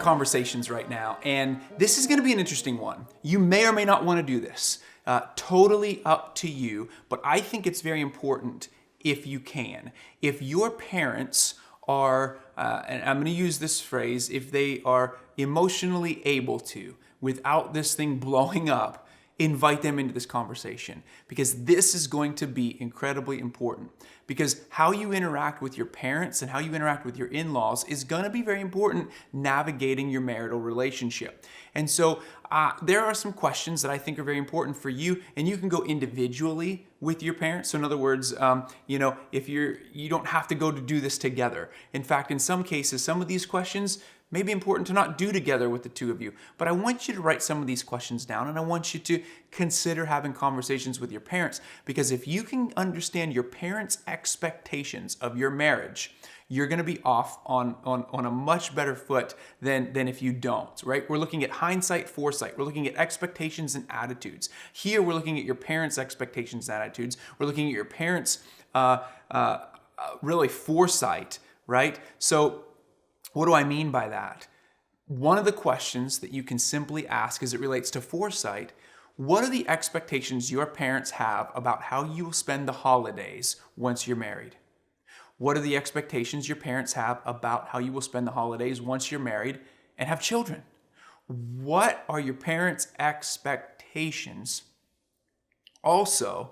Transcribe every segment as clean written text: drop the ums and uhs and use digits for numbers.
conversations right now, and this is going to be an interesting one. You may or may not want to do this. Totally up to you, but I think it's very important if you can. If your parents are, and I'm going to use this phrase, if they are emotionally able to, without this thing blowing up, invite them into this conversation, because this is going to be incredibly important. Because how you interact with your parents and how you interact with your in-laws is going to be very important navigating your marital relationship. And so there are some questions that I think are very important for you, and you can go individually with your parents. So in other words, if you don't have to go to do this together. In fact, in some cases, some of these questions may be important to not do together with the two of you. But I want you to write some of these questions down, and I want you to consider having conversations with your parents. Because if you can understand your parents' expectations of your marriage, you're going to be off on a much better foot than if you don't, right? We're looking at hindsight, foresight. We're looking at expectations and attitudes. Here, we're looking at your parents' expectations and attitudes. We're looking at your parents' really foresight, right? So what do I mean by that? One of the questions that you can simply ask as it relates to foresight, what are the expectations your parents have about how you will spend the holidays once you're married? What are the expectations your parents have about how you will spend the holidays once you're married and have children? What are your parents' expectations also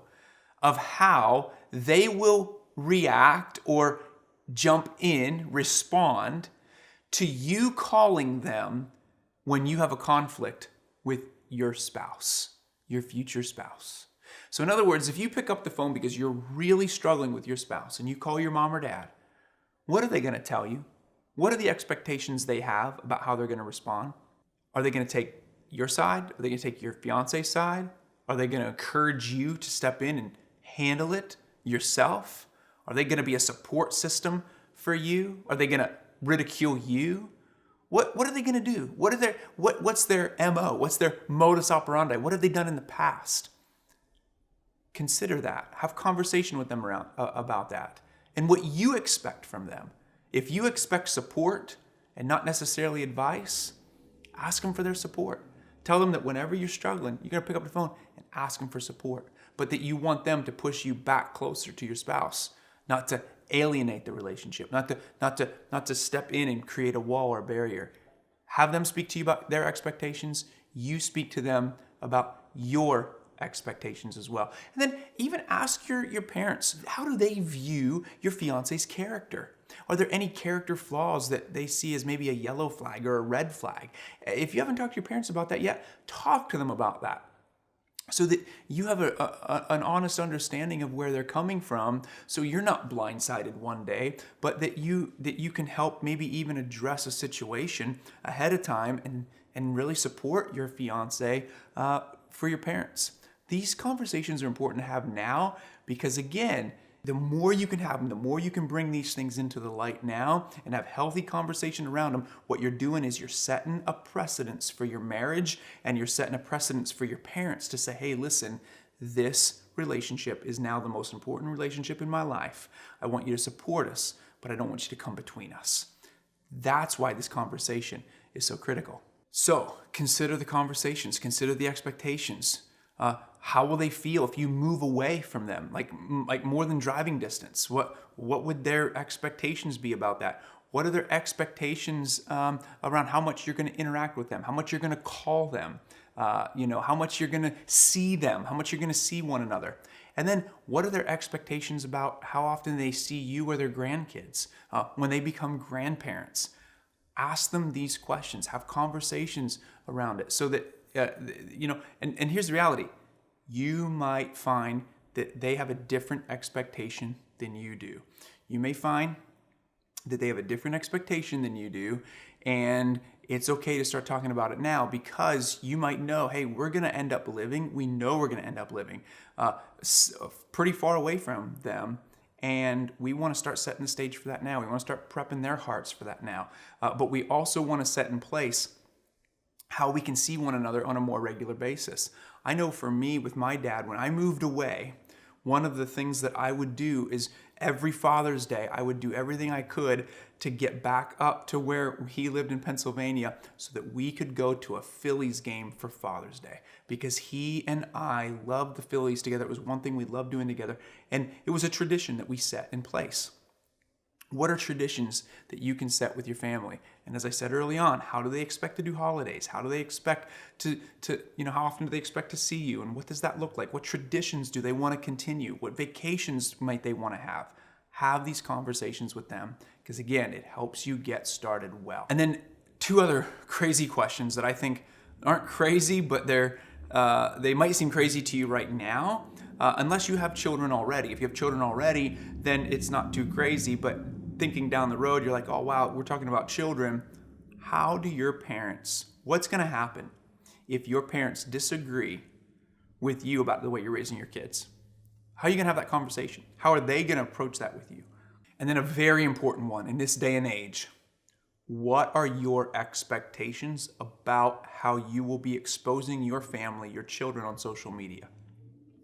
of how they will react or jump in, respond to you calling them when you have a conflict with your spouse, your future spouse? So in other words, if you pick up the phone because you're really struggling with your spouse and you call your mom or dad, what are they going to tell you? What are the expectations they have about how they're going to respond? Are they going to take your side? Are they going to take your fiance's side? Are they going to encourage you to step in and handle it yourself? Are they going to be a support system for you? Are they going to ridicule you? What are they going to do? What's their MO? What's their modus operandi? What have they done in the past? Consider that. Have conversation with them about that and what you expect from them. If you expect support and not necessarily advice, ask them for their support. Tell them that whenever you're struggling, you're going to pick up the phone and ask them for support, but that you want them to push you back closer to your spouse, not to alienate the relationship, not to step in and create a wall or barrier. Have them speak to you about their expectations. You speak to them about your expectations as well. And then even ask your parents, how do they view your fiance's character? Are there any character flaws that they see as maybe a yellow flag or a red flag? If you haven't talked to your parents about that yet, talk to them about that, so that you have an honest understanding of where they're coming from, so you're not blindsided one day, but that you can help maybe even address a situation ahead of time and really support your fiance for your parents. These conversations are important to have now, because again, the more you can have them, the more you can bring these things into the light now and have healthy conversation around them. What you're doing is you're setting a precedence for your marriage, and you're setting a precedence for your parents to say, hey, listen, this relationship is now the most important relationship in my life. I want you to support us, but I don't want you to come between us. That's why this conversation is so critical. So consider the conversations, consider the expectations. How will they feel if you move away from them, like more than driving distance? What would their expectations be about that? What are their expectations around how much you're going to interact with them, how much you're going to call them, how much you're going to see them, how much you're going to see one another? And then what are their expectations about how often they see you or their grandkids when they become grandparents? Ask them these questions, have conversations around it, so that and here's the reality. You might find that they have a different expectation than you do. You may find that they have a different expectation than you do, and it's okay to start talking about it now, because you might know, hey, we know we're going to end up living pretty far away from them, and we want to start setting the stage for that now. We want to start prepping their hearts for that now. But we also want to set in place how we can see one another on a more regular basis. I know for me, with my dad, when I moved away, one of the things that I would do is every Father's Day, I would do everything I could to get back up to where he lived in Pennsylvania so that we could go to a Phillies game for Father's Day, because he and I loved the Phillies together. It was one thing we loved doing together, and it was a tradition that we set in place. What are traditions that you can set with your family? And as I said early on, how do they expect to do holidays? How do they expect to how often do they expect to see you? And what does that look like? What traditions do they want to continue? What vacations might they want to have? Have these conversations with them, because again, it helps you get started well. And then two other crazy questions that I think aren't crazy, but they might seem crazy to you right now, unless you have children already. If you have children already, then it's not too crazy, but thinking down the road, you're like, oh wow, we're talking about children. What's going to happen if your parents disagree with you about the way you're raising your kids? How are you going to have that conversation? How are they going to approach that with you? And then a very important one in this day and age, what are your expectations about how you will be exposing your family, your children on social media?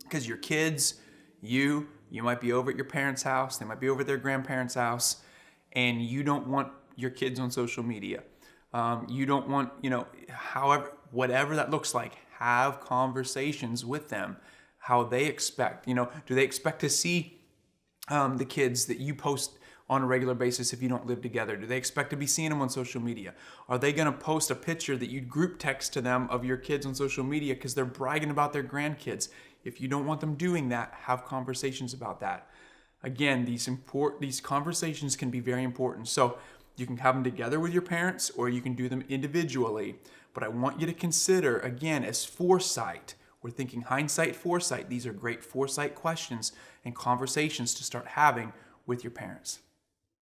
Because your kids, you might be over at your parents' house, they might be over at their grandparents' house, and you don't want your kids on social media. You don't want, whatever that looks like, have conversations with them, how they expect. Do they expect to see the kids that you post on a regular basis if you don't live together? Do they expect to be seeing them on social media? Are they going to post a picture that you group text to them of your kids on social media because they're bragging about their grandkids? If you don't want them doing that, have conversations about that. Again, these conversations can be very important. So you can have them together with your parents, or you can do them individually. But I want you to consider, again, as foresight. We're thinking hindsight, foresight. These are great foresight questions and conversations to start having with your parents.